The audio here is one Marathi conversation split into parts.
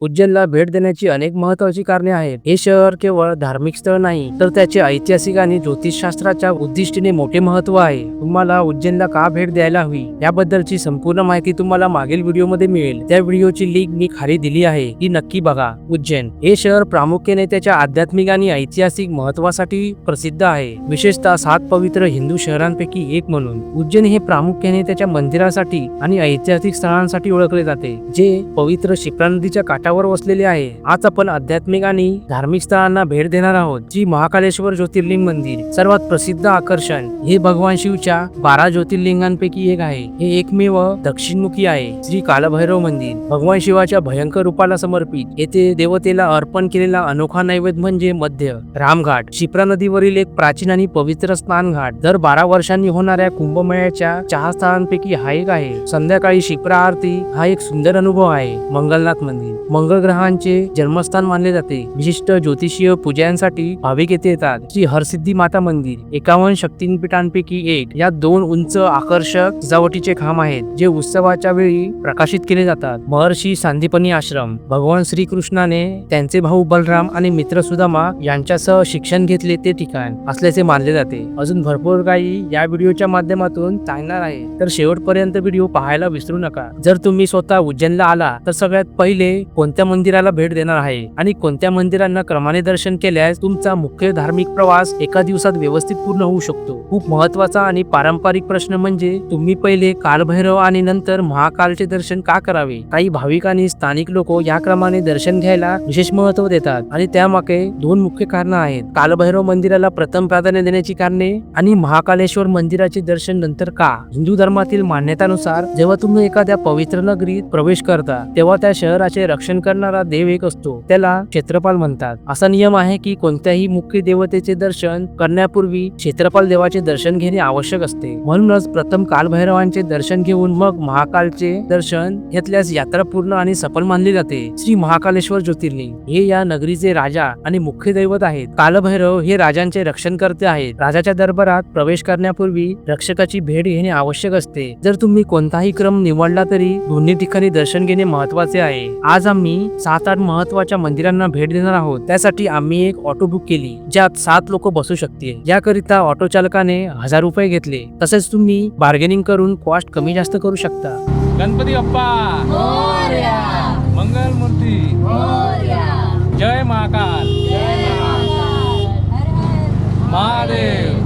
उज्जैनला भेट देण्याची अनेक महत्त्वाची कारणे आहेत. हे शहर केवळ धार्मिक स्थळ नाही, तर त्याचे ऐतिहासिक आणि ज्योतिषशास्त्राच्या उद्दिष्टीने मोठे महत्त्व आहे. तुम्हाला उज्जैनला का भेट द्यायला हवी याबद्दलची संपूर्ण माहिती तुम्हाला मागील व्हिडिओमध्ये मिळेल. त्या व्हिडिओची लिंक मी खाली दिली आहे, ती नक्की बघा. उज्जैन हे शहर प्रामुख्याने त्याच्या आध्यात्मिक आणि ऐतिहासिक महत्त्वासाठी प्रसिद्ध आहे, विशेषतः 7 पवित्र हिंदू शहरांपैकी एक म्हणून. उज्जैन हे प्रामुख्याने त्याच्या मंदिरासाठी आणि ऐतिहासिक स्थळांसाठी ओळखले जाते, जे पवित्र शिप्रा नदीच्या काठावर वसलेले आहे. आज आपण आध्यात्मिक आणि धार्मिक स्थळांना भेट देणार आहोत. श्री महाकालेश्वर ज्योतिर्लिंग मंदिर सर्वात प्रसिद्ध आकर्षण. हे भगवान शिवच्या 12 ज्योतिर्लिंगांपैकी एक आहे. हे एकमेव दक्षिणमुखी आहे. श्री कालभैरव मंदिर भगवान शिवाच्या भयंकर रूपाला समर्पित. येथे देवतेला अर्पण केलेला अनोखा नैवेद्य म्हणजे मध्य रामघाट. शिप्रा नदीवरील एक प्राचीन आणि पवित्र स्नान घाट. दर 12 वर्षांनी होणाऱ्या कुंभमेळ्याच्या चहास्थळांपैकी हा एक आहे. संध्याकाळी शिप्रा आरती हा एक सुंदर अनुभव आहे. मंगलनाथ मंदिर मंगळ ग्रहांचे जन्मस्थान मानले जाते. विशिष्ट ज्योतिषीय पूजांसाठी भाविक येथे येतात. श्री हरसिद्धी माता मंदिर 51 शक्तिपीठांपैकी एक. यात 2 उंच आकर्षक सजावटीचे खांब आहेत, जे उत्सवाच्या वेळी प्रकाशित केले जातात. महर्षी सांदीपनी आश्रम भगवान श्रीकृष्णाने त्यांचे भाऊ बलराम आणि मित्र सुदामा यांच्यासह शिक्षण घेतले ते ठिकाण असल्याचे मानले जाते. अजून भरपूर काही या व्हिडिओच्या माध्यमातून सांगणार आहे, तर शेवटपर्यंत व्हिडिओ पाहायला विसरू नका. जर तुम्ही स्वतः उज्जैनला आला तर सगळ्यात पहिले कोणत्या मंदिराला भेट देणार आहे आणि कोणत्या मंदिरांना क्रमाने दर्शन केल्यास तुमचा मुख्य धार्मिक प्रवास एका दिवसात व्यवस्थित पूर्ण होऊ शकतो. खूप महत्त्वाचा आणि पारंपरिक प्रश्न म्हणजे तुम्ही पहिले कालभैरव आणि नंतर महाकालचे दर्शन का करावे. काही भाविक आणि स्थानिक लोक या क्रमाने दर्शन घ्यायला विशेष महत्त्व देतात आणि त्यामागे 2 मुख्य कारण आहेत. कालभैरव मंदिराला प्रथम प्राधान्य देण्याची कारणे आणि महाकालेश्वर मंदिराचे दर्शन नंतर का. हिंदू धर्मातील मान्यतानुसार जेव्हा तुम्ही एखाद्या पवित्र नगरीत प्रवेश करता तेव्हा त्या शहराचे रक्षण करणारा देव एक असतो, त्याला क्षेत्रपाल म्हणतात. असा नियम आहे की कोणत्याही मुख्य देवतेचे दर्शन करण्यापूर्वी क्षेत्रपाल देवाचे दर्शन घेणे आवश्यक असते. म्हणूनच प्रथम कालभैरवांचे दर्शन घेऊन मग महाकालचे दर्शन घेतल्यास यात्रा पूर्ण आणि सफल मानली जाते. श्री महाकालेश्वर ज्योतिर्लिंग हे या नगरीचे राजा आणि मुख्य दैवत आहेत. कालभैरव हे राजांचे रक्षण करते आहेत. राजाच्या दरबारात प्रवेश करण्यापूर्वी रक्षकाची भेट घेणे आवश्यक असते. जर तुम्ही कोणताही क्रम निवडला तरी दोन्ही ठिकाणी दर्शन घेणे महत्त्वाचे आहे. आज आम्ही 7-8 महत्त्वाच्या मंदिरांना भेट देणार आहोत. त्यासाठी आम्ही एक ऑटो बुक केली, ज्यात 7 लोक बसू शकतील. याकरिता ऑटो चालकाने 1000 रुपये घेतले. तसेच तुम्ही बार्गेनिंग करून कॉस्ट कमी जास्त करू शकता. गणपती बाप्पा मोरया, मंगल मूर्ती मोरया, जय महाकाल, महादेव.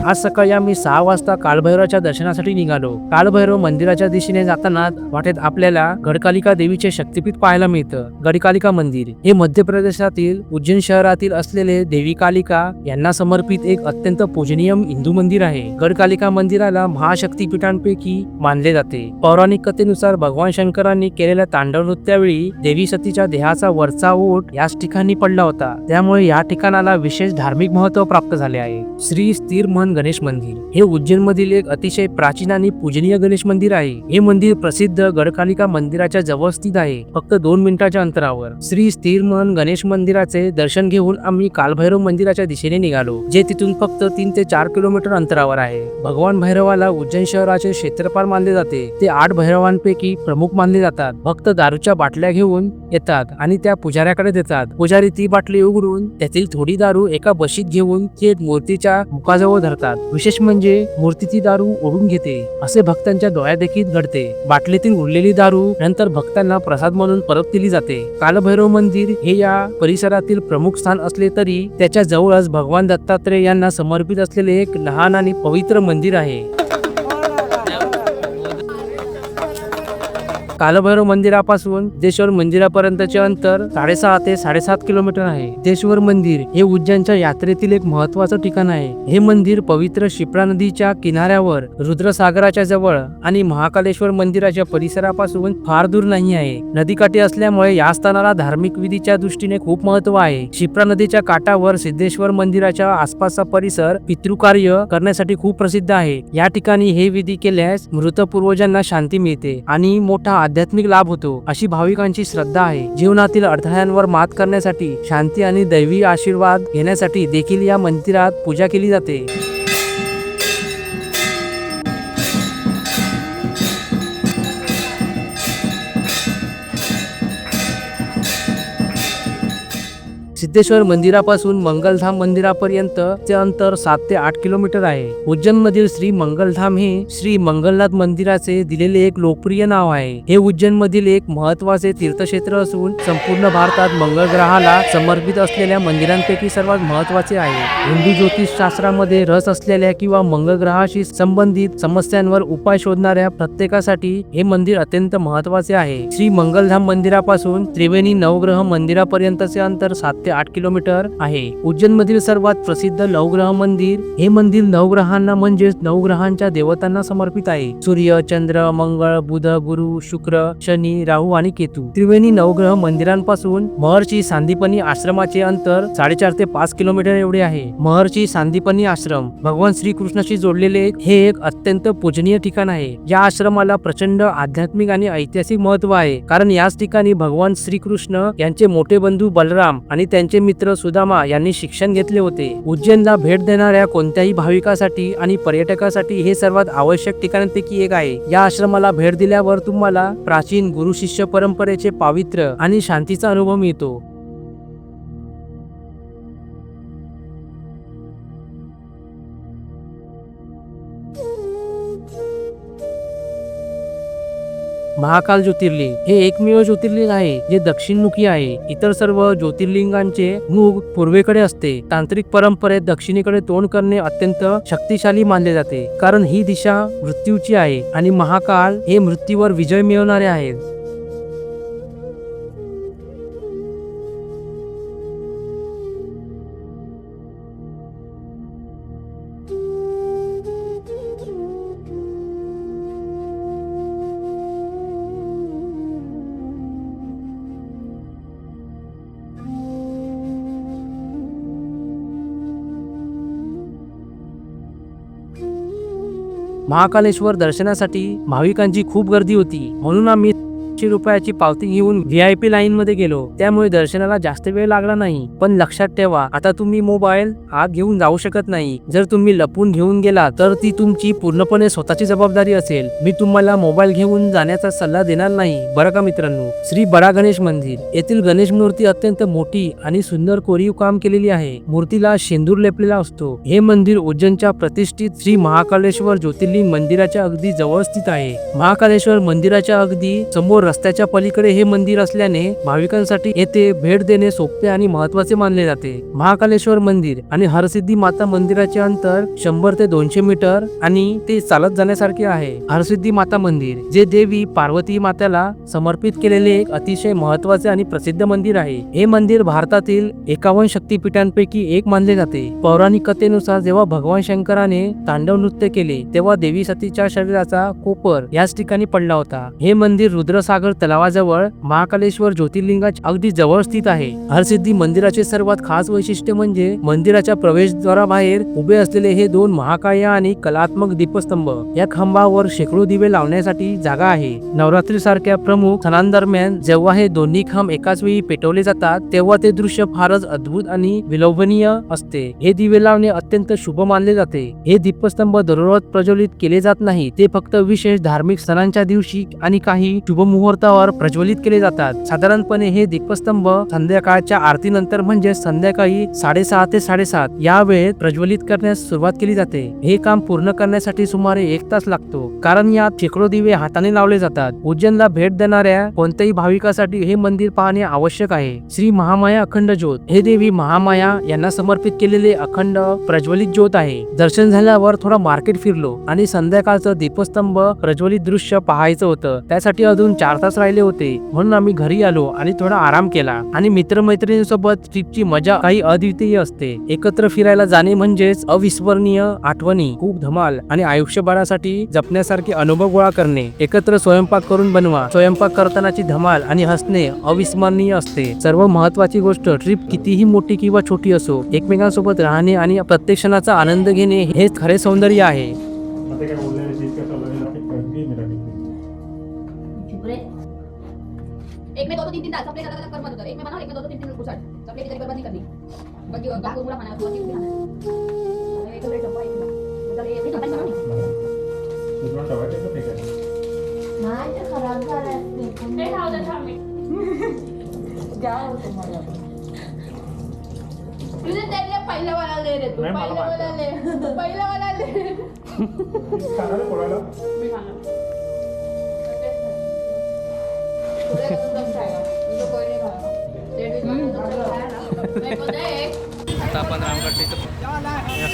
आज सकाळी आम्ही 6 वाजता कालभैरवाच्या दर्शनासाठी निघालो. कालभैरव मंदिराच्या दिशेने जाताना वाटेत आपल्याला गडकालिका देवीचे शक्तिपीठ पाहायला मिळतं. गडकालिका मंदिर हे मध्य प्रदेशातील उज्जैन शहरातील असलेले देवी कालिका यांना समर्पित एक अत्यंत पूजनीय हिंदू मंदिर आहे. गडकालिका मंदिराला महाशक्तिपीठांपैकी मानले जाते. पौराणिक कथेनुसार भगवान शंकरांनी केलेल्या तांडव नृत्यावेळी देवी सतीच्या देहाचा वरचा ओठ याच ठिकाणी पडला होता. त्यामुळे या ठिकाणाला विशेष धार्मिक महत्त्व प्राप्त झाले आहे. श्री स्थिर मन गणेश मंदिर हे उज्जैन मधील एक अतिशय प्राचीन आणि पूजनीय गणेश मंदिर आहे. हे मंदिर प्रसिद्ध गडकालिका मंदिराच्या जवळ स्थित आहे, फक्त 2 मिनिटाच्या अंतरावर. श्री स्थिर मन गणेश मंदिराचे दर्शन घेऊन आम्ही कालभैरव मंदिराच्या दिशेने निघालो, जे तिथून फक्त 3 ते 4 किलोमीटर अंतरावर आहे. भगवान भैरवाला उज्जैन शहराचे क्षेत्रपाल मानले जाते. ते 8 भैरवांपैकी प्रमुख मानले जातात. भक्त दारूच्या बाटल्या घेऊन येतात आणि त्या पुजाऱ्याकडे देतात. पुजारी ती बाटली उघडून त्यातील थोडी दारू एका बशीत घेऊन थेट मूर्तीच्या मुखाजवळ धरतात. विशेष म्हणजे मूर्ती ती दारू ओढून घेते. असे भक्तांच्या डोळ्यात देखील घडते. बाटलीतील उरलेली दारू नंतर भक्तांना प्रसाद म्हणून परत दिली जाते. कालभैरव मंदिर हे या परिसरातील प्रमुख स्थान असले तरी त्याच्या जवळच भगवान दत्तात्रय यांना समर्पित असलेले एक लहान आणि पवित्र मंदिर आहे. कालभैरव मंदिरापासून सिद्धेश्वर मंदिरापर्यंतचे अंतर 6.5 ते 7.5 किलोमीटर आहे. सिद्धेश्वर मंदिर हे उज्जैनच्या यात्रेतील एक महत्त्वाचं ठिकाण आहे. हे मंदिर पवित्र शिप्रा नदीच्या किनाऱ्यावर रुद्रसागराच्या जवळ आणि महाकालेश्वर मंदिराच्या परिसरापासून फार दूर नाही आहे. नदीकाठी असल्यामुळे या स्थानाला धार्मिक विधीच्या दृष्टीने खूप महत्त्व आहे. शिप्रा नदीच्या काठावर सिद्धेश्वर मंदिराच्या आसपासचा परिसर पितृकार्य करण्यासाठी खूप प्रसिद्ध आहे. या ठिकाणी हे विधी केल्यास मृत पूर्वजांना शांती मिळते आणि मोठा आध्यात्मिक लाभ होतो, अशी भाविकांची श्रद्धा आहे. जीवनातील अडथळ्यांवर मात करण्यासाठी, शांती आणि दैवी आशीर्वाद घेण्यासाठी देखील या मंदिरात पूजा केली जाते. सिद्धेश्वर मंदिरापासून मंगलधाम मंदिरापर्यंत चे अंतर 7 ते 8 किलोमीटर आहे. उज्जैन मधील श्री मंगलधाम हे श्री मंगलनाथ मंदिराचे दिलेले एक लोकप्रिय नाव आहे. हे उज्जैन मधील एक महत्वाचे तीर्थक्षेत्र असून संपूर्ण भारतात मंगळ ग्रहाला समर्पित असलेल्या मंदिरांपैकी सर्वात महत्वाचे आहे. हिंदू ज्योतिष शास्त्रामध्ये रस असलेल्या किंवा मंगळ ग्रहाशी संबंधित समस्यांवर उपाय शोधणाऱ्या प्रत्येकासाठी हे मंदिर अत्यंत महत्वाचे आहे. श्री मंगलधाम मंदिरापासून त्रिवेणी नवग्रह मंदिरापर्यंतचे अंतर 7 ते 8 किलोमीटर आहे. उज्जैन मधील सर्वात प्रसिद्ध नवग्रह मंदिर हे मंदिर नवग्रहांना म्हणजेच नवग्रहांच्या देवतांना समर्पित आहे. सूर्य, चंद्र, मंगळ, बुध, गुरु, शुक्र, शनी, राहू आणि केतू. त्रिवेणी नवग्रह मंदिरांपासून महर्षी सांदीपनी आश्रमाचे अंतर 4.5 ते 5 किलोमीटर एवढे आहे. महर्षी सांदीपनी आश्रम भगवान श्रीकृष्णाशी जोडलेले हे एक अत्यंत पूजनीय ठिकाण आहे. या आश्रमाला प्रचंड आध्यात्मिक आणि ऐतिहासिक महत्व आहे, कारण याच ठिकाणी भगवान श्रीकृष्ण यांचे मोठे बंधू बलराम आणि त्यांचे मित्र सुदामा यांनी शिक्षण घेतले होते. उज्जैनला भेट देणाऱ्या कोणत्याही भाविकासाठी आणि पर्यटकासाठी हे सर्वात आवश्यक ठिकाणांपैकी एक आहे. या आश्रमाला भेट दिल्यावर तुम्हाला प्राचीन गुरु शिष्य परंपरेचे पावित्र्य आणि शांतीचा अनुभव मिळतो. महाकाल ज्योतिर्लिंग हे एकमेव ज्योतिर्लिंग आहे जे दक्षिणमुखी आहे. इतर सर्व ज्योतिर्लिंगांचे मुख पूर्वेकडे असते. तांत्रिक परंपरेत दक्षिणेकडे तोंड करणे अत्यंत शक्तिशाली मानले जाते, कारण ही दिशा मृत्यूची आहे आणि महाकाल हे मृत्यूवर विजय मिळवणारे आहेत. महाकालेश्वर दर्शनासाठी भाविकांची खूप गर्दी होती, म्हणून आम्ही ₹100 पावती घेऊन VIP लाईन मध्ये गेलो. त्यामुळे दर्शनाला जास्त वेळ लागला नाही. पण लक्षात ठेवा, आता तुम्ही मोबाईल आत घेऊन जाऊ शकत नाही. जर तुम्ही लपून घेऊन गेला तर ती तुमची पूर्णपणे स्वतःची जबाबदारी असेल. मी तुम्हाला मोबाईल घेऊन जाण्याचा सल्ला देणार नाही, बरं का मित्रांनो. श्री बडा गणेश मंदिर येथील गणेश मूर्ती अत्यंत मोठी आणि सुंदर कोरीव काम केलेली आहे. मूर्तीला शेंदूर लेपलेला असतो. हे मंदिर उज्जैनच्या प्रतिष्ठित श्री महाकालेश्वर ज्योतिर्लिंग मंदिराच्या अगदी जवळ स्थित आहे. महाकालेश्वर मंदिराच्या अगदी समोर रस्त्याच्या पलीकडे हे मंदिर असल्याने भाविकांसाठी येथे भेट देणे सोपे आणि महत्वाचे मानले जाते. महाकालेश्वर मंदिर आणि हरसिद्धी माता मंदिराचे अंतर 100 ते 200 मीटर आणि ते चालत जाण्यासारखे आहे. हरसिद्धी माता मंदिर जे देवी पार्वती मातेला समर्पित केलेले एक अतिशय महत्वाचे आणि प्रसिद्ध मंदिर आहे. हे मंदिर भारतातील 51 शक्तिपीठांपैकी एक मानले जाते. पौराणिक कथेनुसार जेव्हा भगवान शंकराने तांडव नृत्य केले तेव्हा देवी सतीच्या शरीराचा कोपर याच ठिकाणी पडला होता. हे मंदिर रुद्रसागर तलावाजवळ महाकालेश्वर ज्योतिर्लिंगाच्या अगदी जवळ स्थित आहे. हरसिद्धी मंदिराचे सर्वात खास वैशिष्ट्य म्हणजे मंदिराच्या प्रवेशद्वाराबाहेर उभे असलेले हे 2 महाकाय आणि कलात्मक दीपस्तंभ. या खांबावर शेकडो दिवे लावण्यासाठी जागा आहे. नवरात्री सारख्या प्रमुख सणांदरम्यान जेव्हा हे दोन्ही खांब एकाच वेळी पेटवले जातात तेव्हा ते दृश्य फारच अद्भुत आणि विलोभनीय असते. हे दिवे लावणे अत्यंत शुभ मानले जाते. हे दीपस्तंभ दररोज प्रज्वलित केले जात नाही, ते फक्त विशेष धार्मिक सणांच्या दिवशी आणि काही शुभ मुहूर्तावर प्रज्वलित केले जातात. साधारणपणे हे दीपस्तंभ संध्याकाळच्या आरतीनंतर म्हणजे संध्याकाळी 6:30 ते 7:30 या वेळेत प्रज्वलित करण्यास सुरुवात केली जाते. हे काम पूर्ण करण्यासाठी सुमारे 1 तास लागतो, कारण यात शेकडो दिवे हाताने लावले जातात. उज्जैनला भेट देणाऱ्या कोणत्याही भाविकासाठी हे मंदिर पाहणे आवश्यक आहे. श्री महामाया अखंड ज्योत हे देवी महामाया यांना समर्पित केलेले अखंड प्रज्वलित ज्योत आहे. दर्शन झाल्यावर थोडा मार्केट फिरलो आणि संध्याकाळचं दीपस्तंभ प्रज्वलित दृश्य पाहायचं होतं. त्यासाठी अजून 4 तास राहिले होते, म्हणून आम्ही घरी आलो आणि थोडा आराम केला. आणि मित्रमैत्रिणींसोबत ट्रिपची मजा काही अद्वितीय असते. एकत्र फिरायला जाणे म्हणजेच अविस्मरणीय आठवणी, खूप धमाल आणि आयुष्यभरासाठी जपण्यासारखे अनुभव गोळा करणे. एकत्र स्वयंपाक करून बनवा. स्वयंपाक करतानाची धमाल आणि हसणे अविस्मरणीय असते. सर्व महत्वाची गोष्ट, ट्रिप कितीही मोठी किंवा छोटी असो, एकमेकांसोबत राहणे आणि प्रत्येक क्षणाचा आनंद घेणे हेच खरे सौंदर्य आहे. एक में 2-3 दाल सप्ले अलग अलग कर मत कर. एक में बनाओ, एक में 2-3 घुसट. सप्ले की तरीके बर्बाद नहीं करनी. बाकी गाल को पूरा खाना है, तो नहीं खाना है. एक प्लेट डब्बा एक मतलब ये चपाती बनाओ नहीं. दुसरा टमाटर तो फेकायचं. नाही ते खराब झालंय. ते खाऊ दे थांबे. द्या तुम्हाला. तुझे त्यातले पहिला वाला ले रे तू नाही, मला पहिला वाला ले पहिला वाला ले खाणार आहे पोळायला? मी खाणार तुझे कसं सब खाएगा तुझे कोई नहीं खाएगा तेरे भी तो खाया ना मेरे को दे एक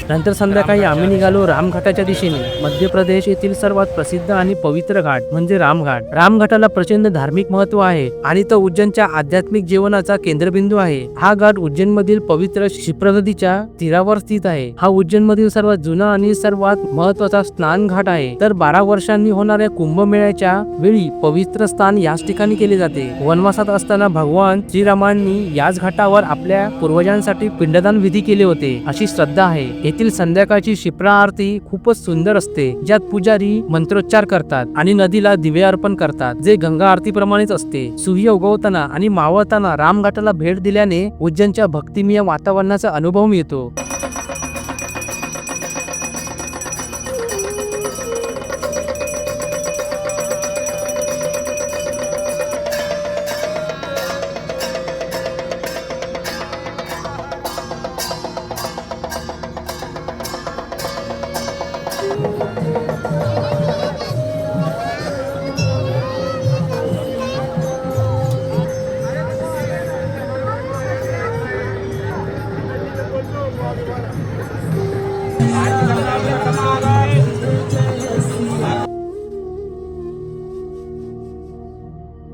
नंतर संध्याकाळी आम्ही निघालो रामघाटाच्या दिशेने. मध्य प्रदेश येथील सर्वात प्रसिद्ध आणि पवित्र घाट म्हणजे रामघाट. रामघाटाला प्रचंड धार्मिक महत्व आहे आणि तो उज्जैनच्या आध्यात्मिक जीवनाचा केंद्रबिंदू आहे. हा घाट उज्जैन मधील पवित्र क्षिप्रा नदीच्या तीरावर स्थित आहे. हा उज्जैन मधील सर्वात जुना आणि सर्वात महत्वाचा स्नान घाट आहे. तर 12 वर्षांनी होणाऱ्या कुंभमेळ्याच्या वेळी पवित्र स्नान याच ठिकाणी केले जाते. वनवासात असताना भगवान श्रीरामांनी याच घाटावर आपल्या पूर्वजांसाठी पिंडदान विधी केले होते अशी श्रद्धा आहे. येथील संध्याकाळची क्षिप्रा आरती खूपच सुंदर असते, ज्यात पुजारी मंत्रोच्चार करतात आणि नदीला दिवे अर्पण करतात, जे गंगा आरती प्रमाणेच असते. सूर्य उगवताना आणि मावळताना रामघाटाला भेट दिल्याने उज्जैनच्या भक्तिमय वातावरणाचा अनुभव मिळतो.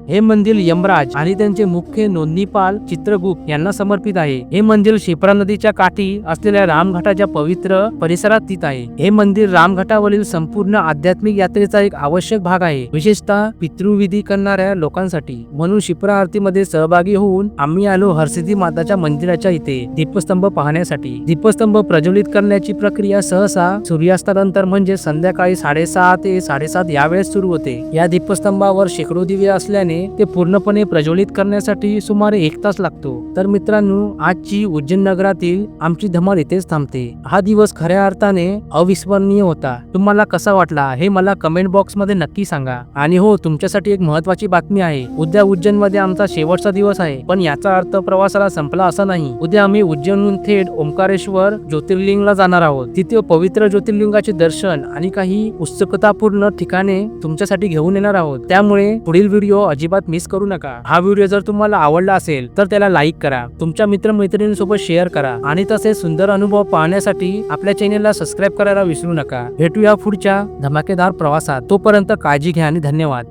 हे मंदिर यमराज आणि त्यांचे मुख्य नोंदणीपाल चित्रगुप्त यांना समर्पित आहे. हे मंदिर क्षिप्रा नदीच्या काठी असलेल्या रामघाटाच्या पवित्र परिसरात स्थित आहे. हे मंदिर रामघाटावरील संपूर्ण आध्यात्मिक यात्रेचा एक आवश्यक भाग आहे, विशेषतः पितृविधी करणाऱ्या लोकांसाठी. म्हणून क्षिप्रा आरतीमध्ये सहभागी होऊन आम्ही आलो हरसिद्धी माताच्या मंदिराच्या इथे दीपस्तंभ पाहण्यासाठी. दीपस्तंभ प्रज्वलित करण्याची प्रक्रिया सहसा सूर्यास्तानंतर म्हणजे संध्याकाळी 6:30 ते 7:30 या वेळेस सुरू होते. या दीपस्तंभावर शेकडो दिवे असल्याने ते पूर्णपणे प्रज्वलित करण्यासाठी सुमारे 1 तास लागतो. तर मित्रांनो, आजची उज्जैन नगरातील आमची धमाल इथेच थांबते. हा दिवस खऱ्या अर्थाने अविस्मरणीय होता. तुम्हाला कसा वाटला हे मला कमेंट बॉक्स मध्ये नक्की सांगा. आणि हो, तुमच्यासाठी एक महत्वाची बातमी आहे. उद्या उज्जैन मध्ये आमचा शेवटचा दिवस आहे, पण याचा अर्थ प्रवासाला संपला असा नाही. उद्या आम्ही उज्जैनहून थेट ओंकारेश्वर ज्योतिर्लिंगला जाणार आहोत. तिथे पवित्र ज्योतिर्लिंगाचे दर्शन आणि काही उत्सुकतापूर्ण ठिकाणे तुमच्यासाठी घेऊन येणार आहोत. त्यामुळे पुढील व्हिडिओ अजिबात मिस करू नका. हा व्हिडिओ जर तुम्हाला आवडला असेल तर त्याला लाईक करा, तुमच्या मित्रमैत्रिणींसोबत शेअर करा आणि तसे सुंदर अनुभव पाहण्यासाठी आपल्या चॅनेलला सबस्क्राईब करायला विसरू नका. भेटूया पुढच्या धमाकेदार प्रवासात. तोपर्यंत काळजी घ्या आणि धन्यवाद.